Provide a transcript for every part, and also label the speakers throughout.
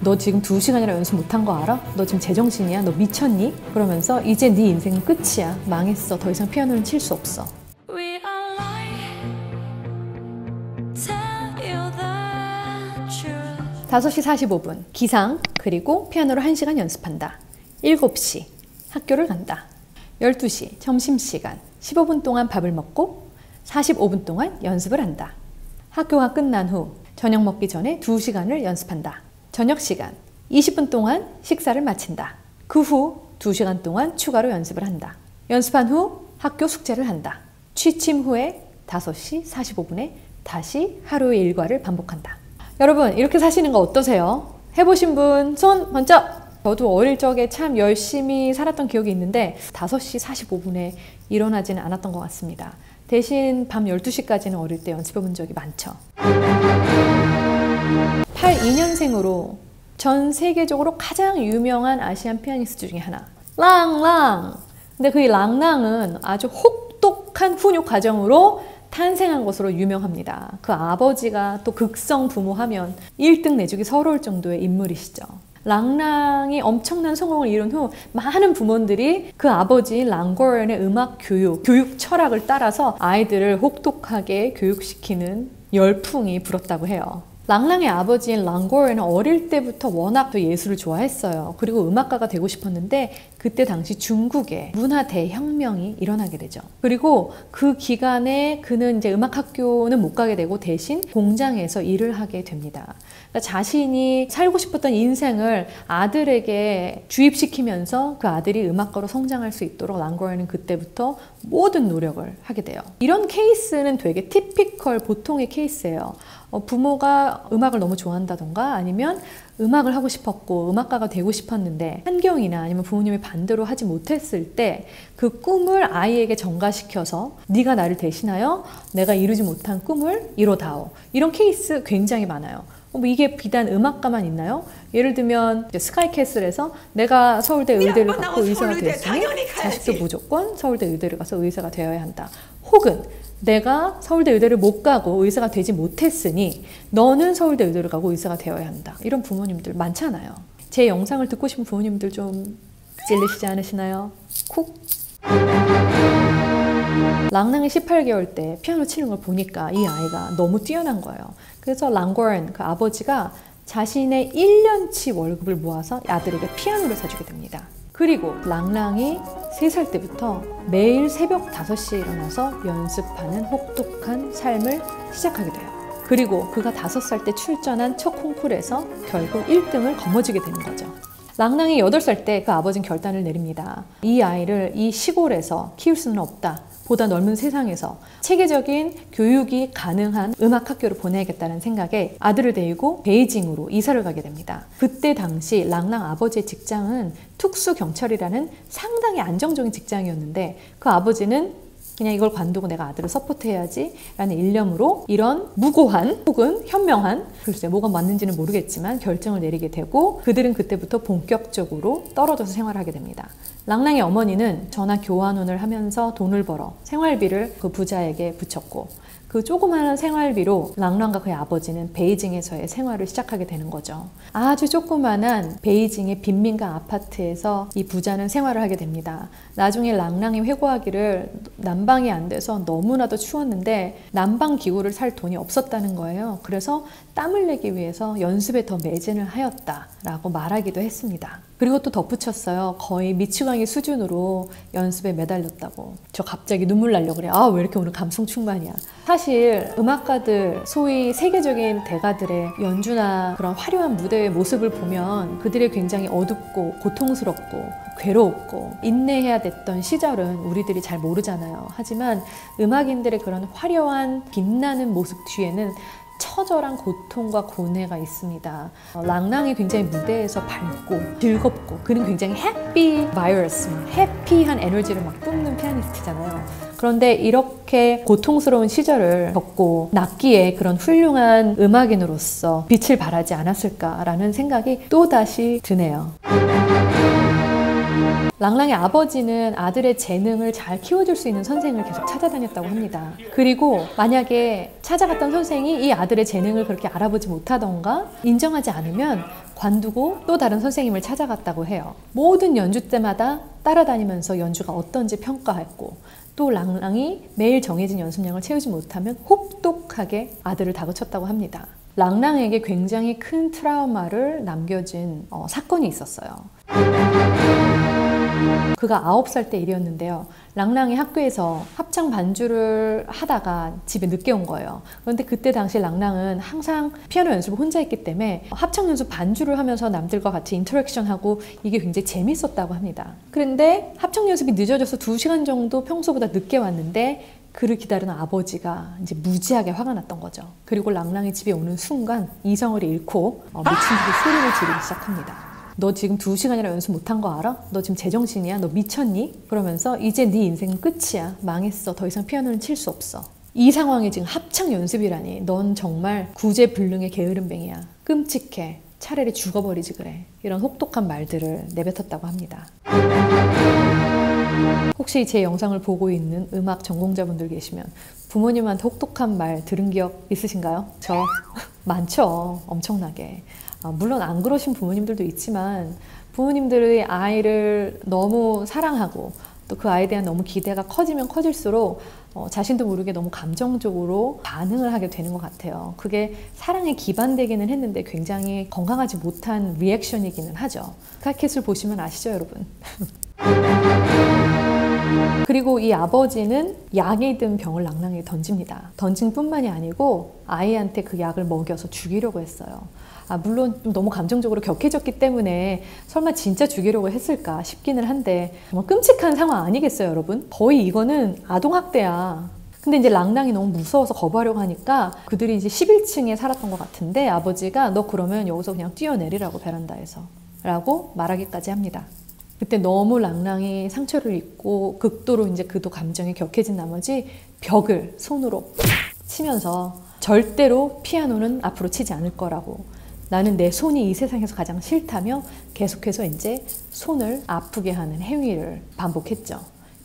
Speaker 1: 너 지금 2시간이나 연습 못한 거 알아? 너 지금 제정신이야? 너 미쳤니? 그러면서 이제 네 인생은 끝이야. 망했어. 더 이상 피아노는 칠 수 없어. 5시 45분 기상, 그리고 피아노를 1시간 연습한다. 7시 학교를 간다. 12시 점심시간 15분 동안 밥을 먹고 45분 동안 연습을 한다. 학교가 끝난 후 저녁 먹기 전에 2시간을 연습한다. 저녁 시간 20분 동안 식사를 마친다. 그 후 2시간 동안 추가로 연습을 한다. 연습한 후 학교 숙제를 한다. 취침 후에 5시 45분에 다시 하루의 일과를 반복한다. 여러분, 이렇게 사시는 거 어떠세요? 해보신 분 손 먼저! 저도 어릴 적에 참 열심히 살았던 기억이 있는데 5시 45분에 일어나지는 않았던 것 같습니다. 대신 밤 12시까지는 어릴 때 연습해 본 적이 많죠. 82년생으로 전 세계적으로 가장 유명한 아시안 피아니스트 중에 하나, 랑랑! 근데 그 랑랑은 아주 혹독한 훈육 과정으로 탄생한 것으로 유명합니다. 그 아버지가 또 극성 부모하면 1등 내주기 서러울 정도의 인물이시죠. 랑랑이 엄청난 성공을 이룬 후 많은 부모들이 그 아버지 랑고렌의 음악 교육 철학을 따라서 아이들을 혹독하게 교육시키는 열풍이 불었다고 해요. 랑랑의 아버지인 랑고렌은 어릴 때부터 워낙 예술을 좋아했어요. 그리고 음악가가 되고 싶었는데 그때 당시 중국에 문화 대혁명이 일어나게 되죠. 그리고 그 기간에 그는 이제 음악학교는 못 가게 되고 대신 공장에서 일을 하게 됩니다. 그러니까 자신이 살고 싶었던 인생을 아들에게 주입시키면서 그 아들이 음악가로 성장할 수 있도록 랑고렌은 그때부터 모든 노력을 하게 돼요. 이런 케이스는 되게 티피컬 보통의 케이스예요. 부모가 음악을 너무 좋아한다던가 아니면 음악을 하고 싶었고 음악가가 되고 싶었는데 환경이나 아니면 부모님이 반대로 하지 못했을 때 그 꿈을 아이에게 전가시켜서 네가 나를 대신하여 내가 이루지 못한 꿈을 이뤄다오. 이런 케이스 굉장히 많아요. 이게 비단 음악가만 있나요? 예를 들면 스카이캐슬에서 내가 서울대 의대를 갖고 의사가 되었으니 자식도 무조건 서울대 의대를 가서 의사가 되어야 한다. 혹은 내가 서울대 의대를 못 가고 의사가 되지 못했으니 너는 서울대 의대를 가고 의사가 되어야 한다. 이런 부모님들 많잖아요. 제 영상을 듣고 싶은 부모님들 좀 찔리시지 않으시나요? 쿡! 랑랑이 18개월 때 피아노 치는 걸 보니까 이 아이가 너무 뛰어난 거예요. 그래서 랑고렌, 그 아버지가 자신의 1년치 월급을 모아서 아들에게 피아노를 사주게 됩니다. 그리고 랑랑이 3살 때부터 매일 새벽 5시에 일어나서 연습하는 혹독한 삶을 시작하게 돼요. 그리고 그가 5살 때 출전한 첫 콩쿠르에서 결국 1등을 거머쥐게 되는 거죠. 랑랑이 8살 때 그 아버지는 결단을 내립니다. 이 아이를 이 시골에서 키울 수는 없다. 보다 넓은 세상에서 체계적인 교육이 가능한 음악학교를 보내야겠다는 생각에 아들을 데리고 베이징으로 이사를 가게 됩니다. 그때 당시 랑랑 아버지의 직장은 특수경찰이라는 상당히 안정적인 직장이었는데 그 아버지는 그냥 이걸 관두고 내가 아들을 서포트해야지 라는 일념으로 이런 무고한 혹은 현명한, 글쎄 뭐가 맞는지는 모르겠지만 결정을 내리게 되고 그들은 그때부터 본격적으로 떨어져서 생활하게 됩니다. 랑랑의 어머니는 전화 교환원을 하면서 돈을 벌어 생활비를 그 부자에게 붙였고 그 조그마한 생활비로 랑랑과 그의 아버지는 베이징에서의 생활을 시작하게 되는 거죠. 아주 조그마한 베이징의 빈민가 아파트에서 이 부자는 생활을 하게 됩니다. 나중에 랑랑이 회고하기를 난방이 안 돼서 너무나도 추웠는데 난방 기구를 살 돈이 없었다는 거예요. 그래서 땀을 내기 위해서 연습에 더 매진을 하였다라고 말하기도 했습니다. 그리고 또 덧붙였어요. 거의 미치광이 수준으로 연습에 매달렸다고. 저 갑자기 눈물 나려고 그래요. 아, 왜 이렇게 오늘 감성 충만이야. 사실 음악가들, 소위 세계적인 대가들의 연주나 그런 화려한 무대의 모습을 보면 그들이 굉장히 어둡고 고통스럽고 괴로웠고 인내해야 됐던 시절은 우리들이 잘 모르잖아요. 하지만 음악인들의 그런 화려한 빛나는 모습 뒤에는 처절한 고통과 고뇌가 있습니다. 랑랑이 굉장히 무대에서 밝고 즐겁고 그는 굉장히 해피 바이러스, 해피한 에너지를 막 뿜는 피아니스트잖아요. 그런데 이렇게 고통스러운 시절을 겪고 났기에 그런 훌륭한 음악인으로서 빛을 발하지 않았을까라는 생각이 또다시 드네요. 랑랑의 아버지는 아들의 재능을 잘 키워줄 수 있는 선생을 계속 찾아다녔다고 합니다. 그리고 만약에 찾아갔던 선생이 이 아들의 재능을 그렇게 알아보지 못하던가 인정하지 않으면 관두고 또 다른 선생님을 찾아갔다고 해요. 모든 연주 때마다 따라다니면서 연주가 어떤지 평가했고, 또 랑랑이 매일 정해진 연습량을 채우지 못하면 혹독하게 아들을 다그쳤다고 합니다. 랑랑에게 굉장히 큰 트라우마를 남겨진 사건이 있었어요. 그가 9살 때 일이었는데요. 랑랑이 학교에서 합창 반주를 하다가 집에 늦게 온 거예요. 그런데 그때 당시 랑랑은 항상 피아노 연습을 혼자 했기 때문에 합창 연습 반주를 하면서 남들과 같이 인터랙션하고 이게 굉장히 재밌었다고 합니다. 그런데 합창 연습이 늦어져서 2시간 정도 평소보다 늦게 왔는데 그를 기다리는 아버지가 이제 무지하게 화가 났던 거죠. 그리고 랑랑이 집에 오는 순간 이성을 잃고 미친 듯이 소리를 지르기 시작합니다. 너 지금 2시간이나 연습 못한 거 알아? 너 지금 제정신이야? 너 미쳤니? 그러면서 이제 네 인생은 끝이야. 망했어. 더 이상 피아노는 칠 수 없어. 이 상황에 지금 합창 연습이라니. 넌 정말 구제불능의 게으름뱅이야. 끔찍해. 차라리 죽어버리지 그래. 이런 혹독한 말들을 내뱉었다고 합니다. 혹시 제 영상을 보고 있는 음악 전공자분들 계시면 부모님한테 혹독한 말 들은 기억 있으신가요? 저 많죠. 엄청나게. 물론 안 그러신 부모님들도 있지만 부모님들의 아이를 너무 사랑하고 또 그 아이에 대한 너무 기대가 커지면 커질수록 자신도 모르게 너무 감정적으로 반응을 하게 되는 것 같아요. 그게 사랑에 기반되기는 했는데 굉장히 건강하지 못한 리액션이기는 하죠. 스카이캣을 보시면 아시죠, 여러분? 그리고 이 아버지는 약이 든 병을 랑랑에게 던집니다. 던진 뿐만이 아니고 아이한테 그 약을 먹여서 죽이려고 했어요. 물론 좀 너무 감정적으로 격해졌기 때문에 설마 진짜 죽이려고 했을까 싶기는 한데 정말 끔찍한 상황 아니겠어요, 여러분? 거의 이거는 아동학대야. 근데 이제 랑랑이 너무 무서워서 거부하려고 하니까 그들이 이제 11층에 살았던 것 같은데 아버지가 너 그러면 여기서 그냥 뛰어내리라고 베란다에서 라고 말하기까지 합니다. 그때 너무 랑랑이 상처를 입고 극도로 이제 그도 감정이 격해진 나머지 벽을 손으로 치면서 절대로 피아노는 앞으로 치지 않을 거라고, 나는 내 손이 이 세상에서 가장 싫다며 계속해서 이제 손을 아프게 하는 행위를 반복했죠.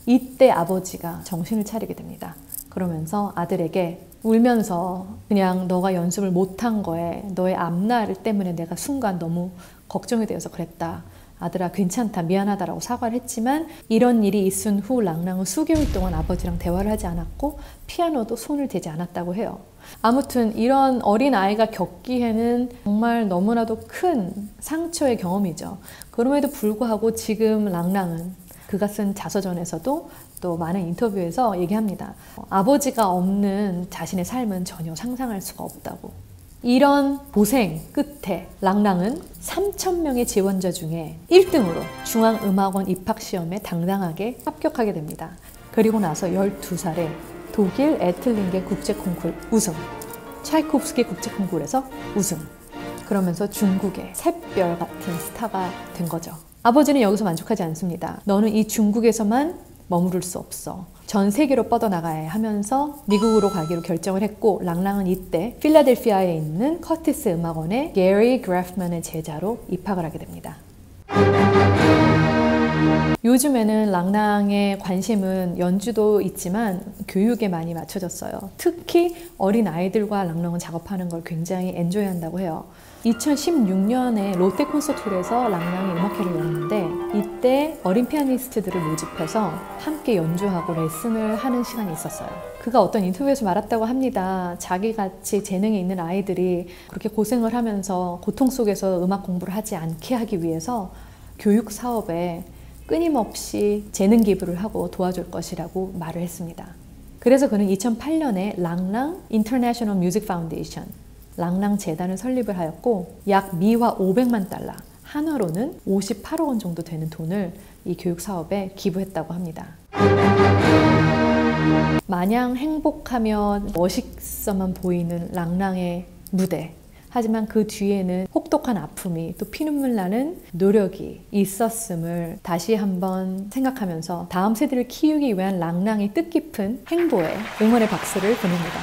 Speaker 1: 이때 아버지가 정신을 차리게 됩니다. 그러면서 아들에게 울면서 그냥 너가 연습을 못한 거에 너의 앞날 때문에 내가 순간 너무 걱정이 되어서 그랬다. 아들아 괜찮다 미안하다라고 사과를 했지만 이런 일이 있은 후 랑랑은 수개월 동안 아버지랑 대화를 하지 않았고 피아노도 손을 대지 않았다고 해요. 아무튼 이런 어린 아이가 겪기에는 정말 너무나도 큰 상처의 경험이죠. 그럼에도 불구하고 지금 랑랑은 그가 쓴 자서전에서도 또 많은 인터뷰에서 얘기합니다. 아버지가 없는 자신의 삶은 전혀 상상할 수가 없다고. 이런 고생 끝에 랑랑은 3,000명의 지원자 중에 1등으로 중앙음악원 입학시험에 당당하게 합격하게 됩니다. 그리고 나서 12살에 독일 에틀링게 국제콩쿨 우승, 차이코프스키 국제콩쿨에서 우승, 그러면서 중국의 샛별 같은 스타가 된 거죠. 아버지는 여기서 만족하지 않습니다. 너는 이 중국에서만 머무를 수 없어. 전 세계로 뻗어나가야 하면서 미국으로 가기로 결정을 했고 랑랑은 이때 필라델피아에 있는 커티스 음악원의 게리 그래프만의 제자로 입학을 하게 됩니다. 요즘에는 랑랑의 관심은 연주도 있지만 교육에 많이 맞춰졌어요. 특히 어린 아이들과 랑랑은 작업하는 걸 굉장히 엔조이한다고 해요. 2016년에 롯데 콘서트홀에서 랑랑이 음악회를 열었는데 이때 어린 피아니스트들을 모집해서 함께 연주하고 레슨을 하는 시간이 있었어요. 그가 어떤 인터뷰에서 말했다고 합니다. 자기같이 재능이 있는 아이들이 그렇게 고생을 하면서 고통 속에서 음악 공부를 하지 않게 하기 위해서 교육 사업에 끊임없이 재능 기부를 하고 도와줄 것이라고 말을 했습니다. 그래서 그는 2008년에 랑랑 인터내셔널 뮤직 파운데이션 랑랑 재단을 설립을 하였고 약 미화 500만 달러, 한화로는 58억 원 정도 되는 돈을 이 교육 사업에 기부했다고 합니다. 마냥 행복하며 멋있어만 보이는 랑랑의 무대, 하지만 그 뒤에는 혹독한 아픔이 또 피눈물 나는 노력이 있었음을 다시 한번 생각하면서 다음 세대를 키우기 위한 랑랑의 뜻깊은 행보에 응원의 박수를 보냅니다.